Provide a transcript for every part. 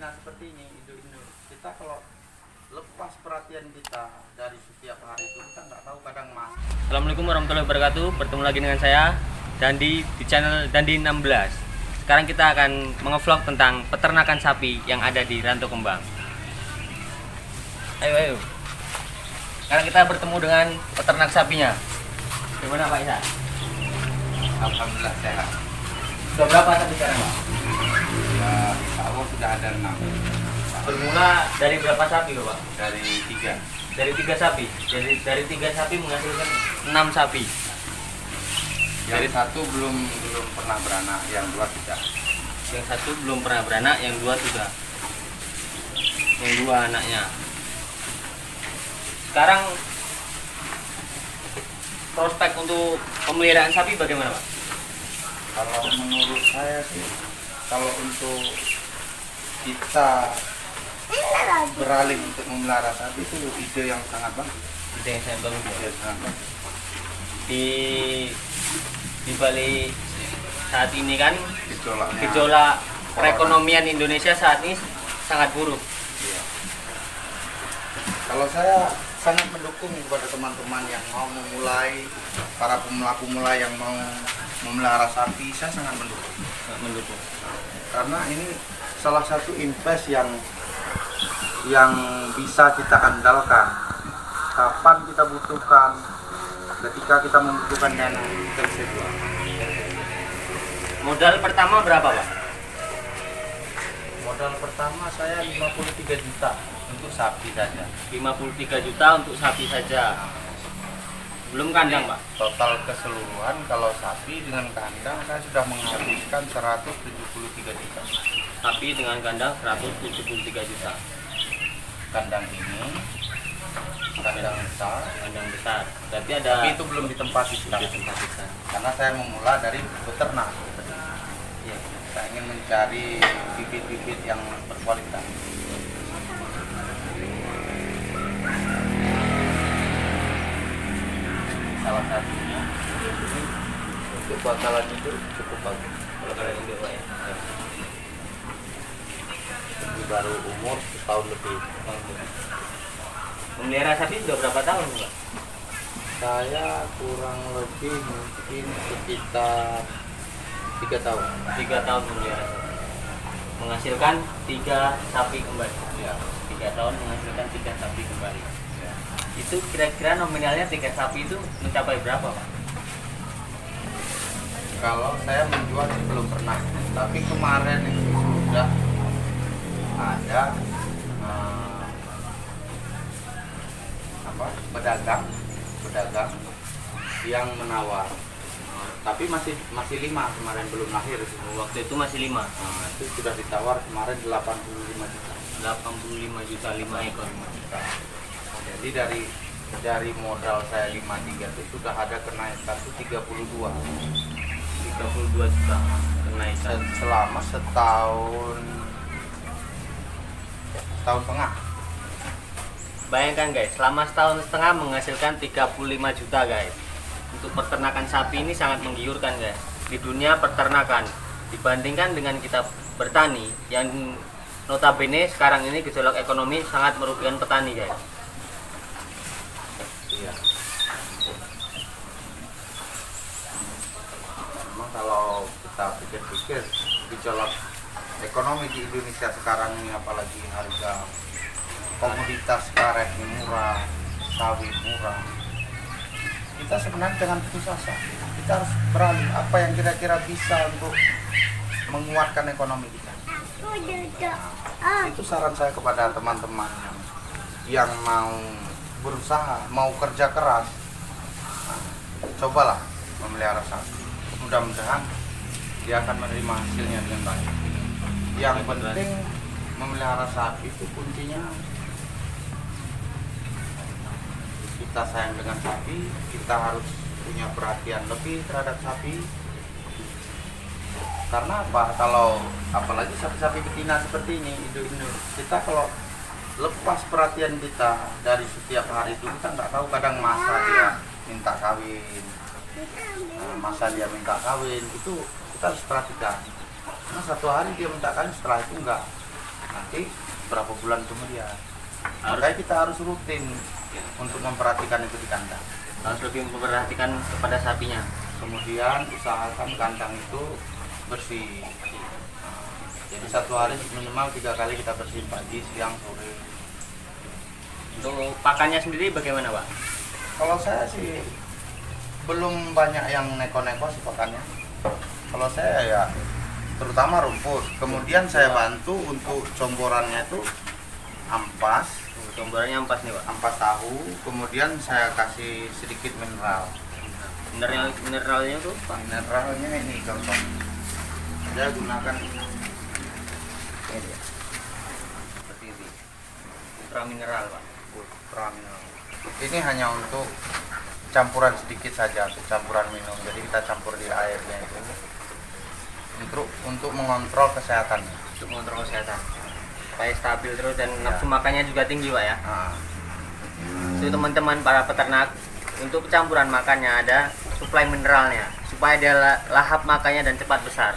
betina seperti ini, induk-induk, kita kalau lepas perhatian kita dari setiap hari itu, kita nggak tahu kadang mas. Assalamualaikum warahmatullahi wabarakatuh. Bertemu lagi dengan saya Dandi di channel Dandi 16. Sekarang kita akan mengevlog tentang peternakan sapi yang ada di Rantau Kembang. Ayo. Sekarang kita bertemu dengan peternak sapinya. Gimana Pak Isa? Alhamdulillah sehat. Sudah berapa sapi sekarang Pak? Ya, insya Allah sudah ada 6. Bermula dari berapa sapi Pak? Dari 3. Dari 3 sapi. Dari 3 sapi menghasilkan 6 sapi. Yang satu belum pernah beranak, yang 2 sudah. Yang satu belum pernah beranak, yang 2 sudah. Yang 2 anaknya. Sekarang prospek untuk pemeliharaan sapi bagaimana Pak? Kalau menurut saya sih, kalau untuk kita beralih untuk memelihara sapi itu ide yang sangat bagus. Itu yang saya bagus Ide ya. yang sangat bagus. Di balik saat ini kan Gejolaknya. gejolak perekonomian Indonesia saat ini sangat buruk. Iya. Kalau saya sangat mendukung kepada teman-teman yang mau memulai, para pemula yang mau memelihara sapi, saya sangat mendukung. Mendukung. Karena ini salah satu invest yang bisa kita andalkan. Kapan kita butuhkan, ketika kita membutuhkan dana, kita bisa jual. Modal pertama berapa Pak? Modal pertama saya 53 juta untuk sapi saja. 53 juta untuk sapi saja. Belum kandang Pak? Total keseluruhan kalau sapi dengan kandang saya sudah menghabiskan 173 juta. Sapi dengan kandang 173 juta. Kandang ini kandang besar, Kandang besar. Berarti ada tapi itu belum ditempati sekarang. tempat besar. Karena saya memulai dari beternak. Iya. Saya ingin mencari bibit-bibit yang berkualitas. Salah satunya untuk bakalan itu cukup bagus. Kalau kalian induk Pak ya. Ini baru umur setahun lebih. Memelihara sapi sudah berapa tahun Pak? Saya kurang lebih mungkin sekitar 3 tahun. 3 tahun memelihara sapi. Menghasilkan 3 sapi kembali. Ya. 3 tahun menghasilkan 3 sapi kembali. Ya. Itu kira-kira nominalnya 3 sapi itu mencapai berapa Pak? Kalau saya menjual sih belum pernah, tapi kemarin itu sudah ada pedagang yang menawar, tapi masih 5 kemarin belum lahir itu. Waktu itu masih 5. Nah, itu sudah ditawar kemarin 85 juta. 85 juta 5 ekor. Jadi dari modal saya 53 itu sudah ada kenaikan itu 32 juta kenaikan. selama setahun setengah. Bayangkan guys, selama setahun setengah menghasilkan 35 juta guys. Untuk peternakan sapi ini sangat menggiurkan guys. Di dunia peternakan dibandingkan dengan kita bertani yang notabene sekarang ini gejolak ekonomi sangat merugikan petani guys. Iya. Memang kalau kita pikir-pikir gejolak ekonomi di Indonesia sekarang ini, apalagi harga komoditas karet murah, sawit murah, kita sebenarnya dengan putus asa. Kita harus beralih apa yang kira-kira bisa untuk menguatkan ekonomi kita. Itu saran saya kepada teman-teman yang mau berusaha, mau kerja keras. Nah, cobalah memelihara sapi. Mudah-mudahan dia akan menerima hasilnya dengan baik. Yang penting memelihara sapi itu kuncinya kita sayang dengan sapi, kita harus punya perhatian lebih terhadap sapi. Karena apa? Kalau apalagi sapi-sapi betina seperti ini, induk-induk, kita kalau lepas perhatian kita dari setiap hari itu, kita nggak tahu kadang masa dia minta kawin. Masa dia minta kawin itu kita harus perhatikan. Karena satu hari dia minta kawin, setelah itu enggak. nanti berapa bulan kemudian. Harus- Makanya kita harus rutin untuk memperhatikan itu di kandang. Harus lebih memperhatikan kepada sapinya. Kemudian usahakan kandang itu bersih. Jadi satu hari minimal 3 kali kita bersihin, pagi, siang, sore. Untuk pakannya sendiri bagaimana, Pak? Kalau saya sih belum banyak yang neko-neko sih pakannya. Kalau saya ya terutama rumput. Kemudian saya bantu untuk comborannya itu ampas, Comborannya ampas nih, Pak. ampas tahu. Kemudian saya kasih sedikit mineral. Mineralnya tuh, Pak. Mineralnya ini contoh. Saya gunakan Ini dia. seperti ini. Ultra mineral, Pak. Ultra mineral. Ini hanya untuk campuran sedikit saja, untuk campuran minum. Jadi kita campur di airnya itu untuk mengontrol kesehatannya. Untuk mengontrol kesehatan. Supaya stabil terus dan nafsu makannya juga tinggi, Pak ya. Nah, Itu teman-teman para peternak, untuk campuran makannya ada suplai mineralnya supaya dia lahap makannya dan cepat besar.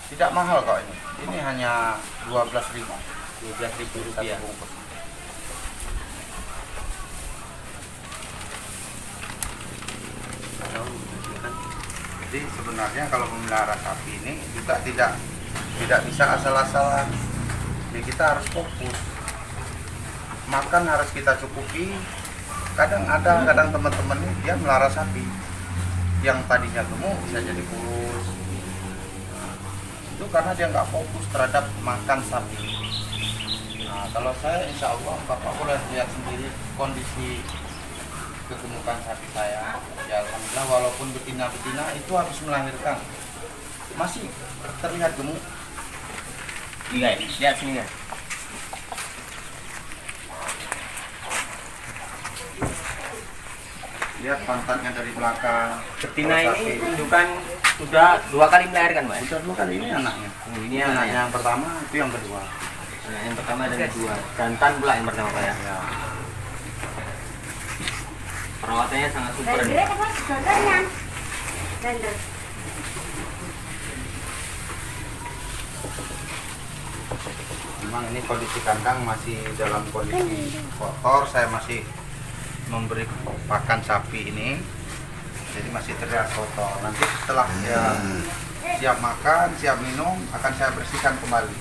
tidak mahal kok ini. Ini hanya 12.000 Rp12.000. satu bungkus. Jadi sebenarnya kalau memelihara sapi ini juga tidak bisa asal-asalan. Jadi kita harus fokus. Makan harus kita cukupi. Kadang teman-teman ini dia melihara sapi yang tadinya gemuk bisa jadi kurus. Itu karena dia nggak fokus terhadap makan sapi. Nah, kalau saya insya Allah Bapak boleh lihat sendiri kondisi kegemukan sapi saya. Ya alhamdulillah, walaupun betina-betina itu habis melahirkan masih terlihat gemuk. Ini guys, lihat sini guys. Lihat pantatnya dari belakang. Betina Kalau ini sapi- indukan sudah 2 kali melahirkan, Pak. Udah 2 kali ini anaknya. Ini Anaknya anaknya. yang pertama, itu yang kedua. Nah, yang pertama dan kedua. Jantan pula yang pertama, Pak ya. Ya. Perawatannya sangat super nih. Gandrek apa? Contohnya. Gandrek. Memang ini kondisi kandang masih dalam kondisi kotor. Saya masih memberi pakan sapi ini, jadi masih terlihat kotor. Nanti setelah dia siap makan, siap minum, akan saya bersihkan kembali.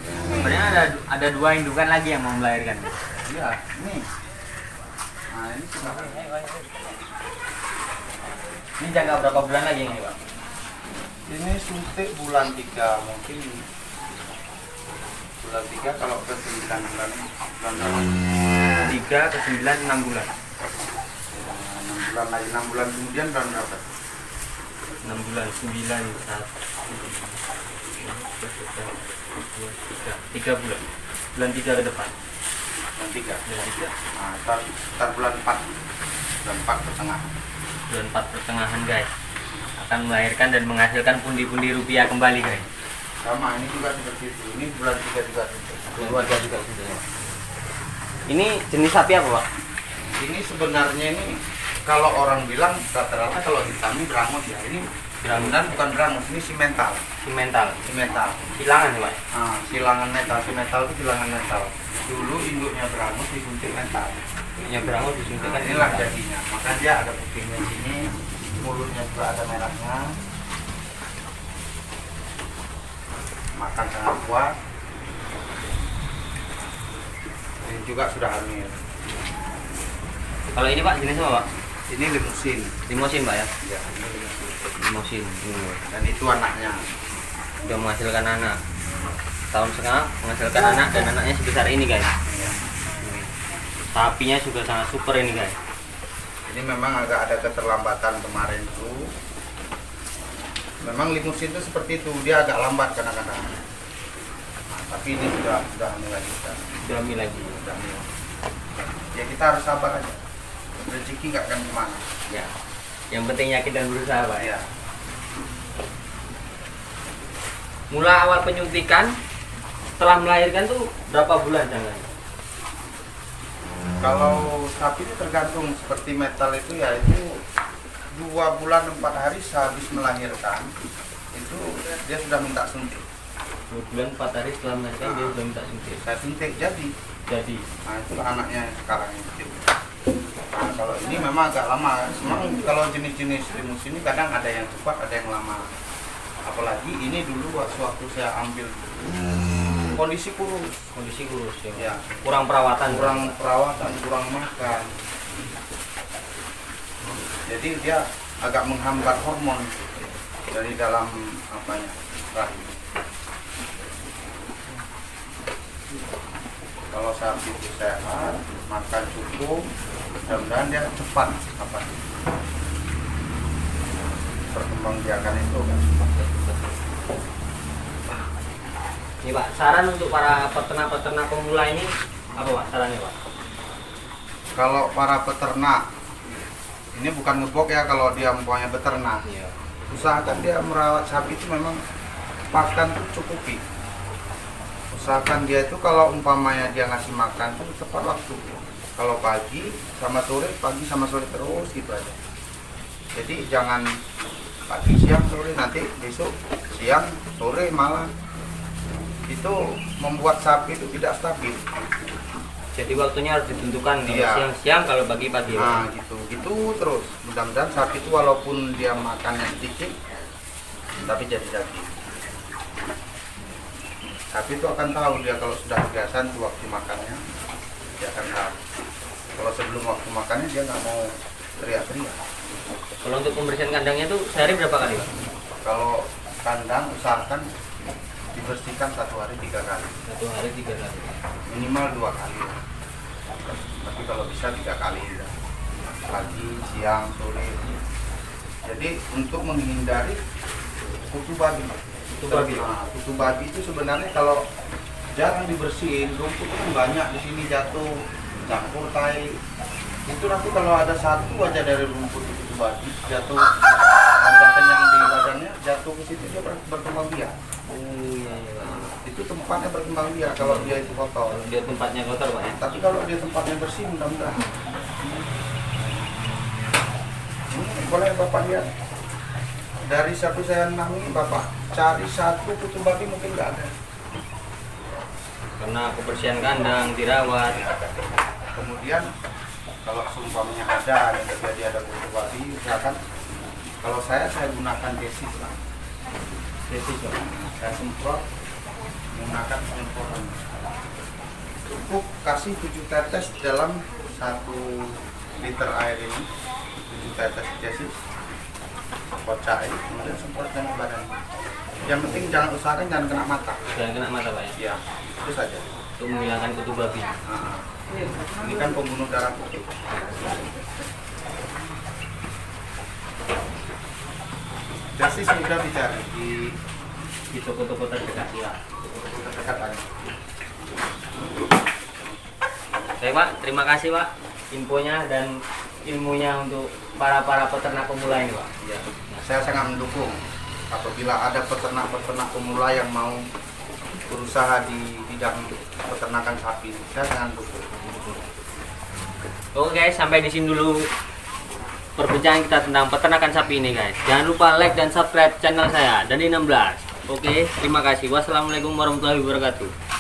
Sebenarnya ada 2 indukan lagi yang mau melahirkan. Iya, ini. Nah, ini sebenarnya Ini jangka berapa bulan lagi ini, Pak? ini suntik bulan 3 mungkin. Bulan 3 kalau ke 9 bulan berapa? 3 ke 9 6 bulan. 6 bulan lagi, 6 bulan kemudian bulan berapa? 6 bulan 9 3 bulan. Bulan 3 ke depan. Bulan 3. Bulan 3. Nah, ntar bulan 4. Bulan 4 pertengahan. Bulan 4 pertengahan, guys. Akan melahirkan dan menghasilkan pundi-pundi rupiah kembali, guys. Sama, ini juga seperti itu. Ini bulan 3 juga suntik. Keluarga juga sudah. Ini jenis sapi apa, Pak? Ini sebenarnya ini kalau orang bilang rata-rata kalau hitam berangus ya. Ini benar bukan berangus, ini simental. Simental. Simental. Silangan ya, Pak? Nah, silangan metal, simental itu silangan metal. Dulu induknya berangus disuntik metal. Yang berangus disuntikkan Nah, inilah jadinya. Maka dia ada kupingnya sini, mulutnya juga ada merahnya. Makan sangat kuat. Ini juga sudah hamil. Kalau ini, Pak, jenis apa, Pak? Ini limusin. Limosin, Pak ya? Ya, ini limusin. Limosin. Dan itu anaknya. Sudah menghasilkan anak. Tahun setengah menghasilkan anak dan anaknya sebesar ini, guys. Sapinya juga sangat super ini, guys. Ini memang agak ada keterlambatan kemarin itu. Memang limusin itu seperti itu, dia agak lambat kadang-kadang. Nah, tapi ini sudah hamil lagi. Sudah hamil lagi. Sudah hamil. Ya kita harus sabar aja. Rezeki nggak akan kemana. Ya. Yang penting yakin dan berusaha, Pak ya. Ya. Mula awal penyuntikan setelah melahirkan tuh berapa bulan jangan? Kalau sapi itu tergantung, seperti metal itu ya itu 2 bulan 4 hari sehabis melahirkan itu dia sudah minta suntik. 2 bulan 4 hari setelah melahirkan dia sudah minta suntik. Saya suntik jadi. Nah itulah anaknya yang sekarang ini. Nah kalau ini memang agak lama. Memang kalau jenis-jenis limus ini kadang ada yang cepat, ada yang lama. Apalagi ini dulu waktu saya ambil kondisi kurus. Ya. Kurang perawatan, kurang makan. Jadi dia agak menghambat hormon dari dalam rahim. Kalau sapi itu sehat, makan cukup, mudah-mudahan dia cepat perkembangbiakan itu kan. Ini Pak, saran untuk para peternak-peternak pemula ini apa Pak sarannya Pak? Kalau para peternak, ini bukan ngebok ya kalau dia umpamanya beternak. Iya. Usahakan dia merawat sapi itu memang pakan tuh cukupi. Usahakan dia itu kalau umpamanya dia ngasih makan tuh tepat waktu. Kalau pagi sama sore terus gitu aja. Jadi jangan pagi, siang, sore, nanti besok siang, sore, malam. Itu membuat sapi itu tidak stabil. Jadi waktunya harus ditentukan, kalau Iya. siang-siang, kalau pagi-pagi. Nah gitu terus. Mudah-mudahan sapi itu walaupun dia makannya sedikit, tapi jadi daging. Sapi itu akan tahu dia kalau sudah kebiasaan tuh waktu makannya, dia akan tahu. Kalau sebelum waktu makannya dia nggak mau teriak-teriak. Kalau untuk pembersihan kandangnya itu sehari berapa kali Pak? Kalau kandang usahakan dibersihkan 1 hari 3 kali, 1 hari 3 kali. minimal 2 kali. Tapi kalau bisa 3 kali ya. Pagi, siang, sore. Jadi untuk menghindari kutu babi. Kutu babi itu sebenarnya kalau jarang dibersihin, rumput itu banyak di sini jatuh, campur tai. Itu nanti kalau ada satu aja dari rumput kutu babi jatuh, ada kenyang di badannya, jatuh ke situ dia berkembang biak. Oh iya. Itu tempatnya berkembang biak kalau dia itu kotor. Dia tempatnya kotor Pak ya? Tapi kalau dia tempatnya bersih, mudah-mudahan. Ini boleh Bapak lihat. Dari sapi saya 6 ini Bapak cari satu kutu babi mungkin nggak ada. Karena kebersihan kandang, dirawat. Kemudian kalau seumpamanya ada yang terjadi ada kutu babi, misalkan kalau saya gunakan desis lah. Desis Pak. Saya semprot menggunakan semprotan. Cukup kasih 7 tetes dalam 1 liter air ini, 7 tetes desis. Kocak ini kemudian semprotkan ke badan. Yang penting usahakan jangan kena mata. Jangan kena mata Pak ya? Iya, itu saja. Untuk menghilangkan kutu babi. Nah, ini kan pembunuh darah putih. Desis sudah dicari Di toko-toko terdekat ya. terdekat aja. Baik Pak, terima kasih Pak infonya dan ilmunya untuk para peternak pemula ini Pak. Ya, saya sangat mendukung apabila ada peternak-peternak pemula yang mau berusaha di bidang peternakan sapi. Saya sangat mendukung. Oke guys, sampai di sini dulu perbincangan kita tentang peternakan sapi ini guys. Jangan lupa like dan subscribe channel saya Dani 16. Oke, terima kasih. Wassalamualaikum warahmatullahi wabarakatuh.